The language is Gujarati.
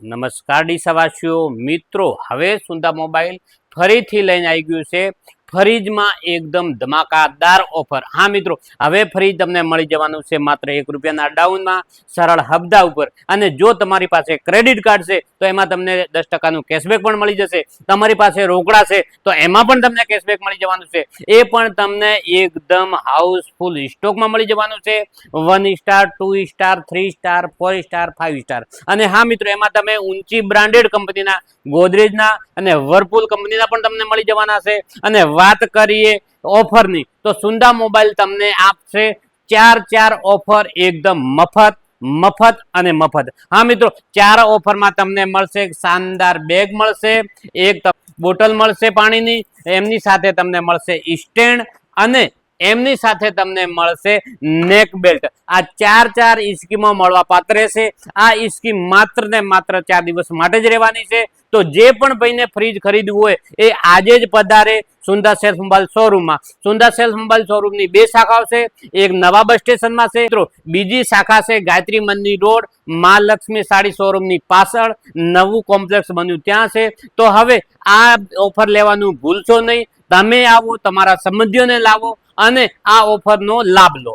નમસ્કાર ડીસાવાસીઓ મિત્રો, હવે સુંદા મોબાઈલ ફરીથી લઈને આવી ગયું છે ફ્રીજમાં એકદમ ધમાકાદાર ઓફર। હા મિત્રો, હવે ફ્રીજ તમને મળી જવાનું છે માત્ર ₹1 ડાઉનમાં સરળ હપ્તા ઉપર। અને જો તમારી પાસે ક્રેડિટ કાર્ડ છે તો એમાં તમને 10% કેશબેક પણ મળી જશે। તમારી પાસે રોકડા છે તો એમાં પણ તમને કેશબેક મળી જવાનું છે। એ પણ તમને એકદમ હાઉસફુલ સ્ટોકમાં મળી જવાનું છે। 1 star, 2 star, 3 star, 4 star, 5 star. અને હા મિત્રો, એમાં તમે ઊંચી બ્રાન્ડેડ કંપનીના ગોદરેજના અને વર્લપૂલ કંપનીના પણ તમને મળી જવાના છે। અને વાત કરીએ ઓફરની તો સુંદા મોબાઈલ તમને આપશે 4 ઓફર એકદમ મફત અને મફત। હા મિત્રો, 4 ઓફરમાં તમને મળશે શાનદાર બેગ મળશે, એક બોટલ મળશે પાણીની, એમની સાથે તમને મળશે સ્ટેન્ડ અને એમની સાથે તમને મળશે નેક બેલ્ટ। આ 4 સ્કીમો મળવા પાત્ર છે। આ સ્કીમ માત્ર ને માત્ર 4 દિવસ માટે જ રહેવાની છે। તો જે પણ ભાઈને ફ્રીજ ખરીદવું હોય એ આજે જ પધારે સુંદા સેલ્સ મોબાઈલ શોરૂમમાં। સુંદા સેલ્સ મોબાઈલ શોરૂમની 2 શાખાઓ છે, એક નવા બસ સ્ટેશનમાં છે મિત્રો, બીજી શાખા છે ગાયત્રી મંદિર રોડ મહાલક્ષ્મી સાડી શોરૂમની પાછળ નવું કોમ્પ્લેક્સ બન્યું ત્યાં છે। તો હવે આ ઓફર લેવાનું ભૂલશો નહીં। તમે આવો, તમારા સંબંધીઓને લાવો અને આ ઓફરનો લાભ લો।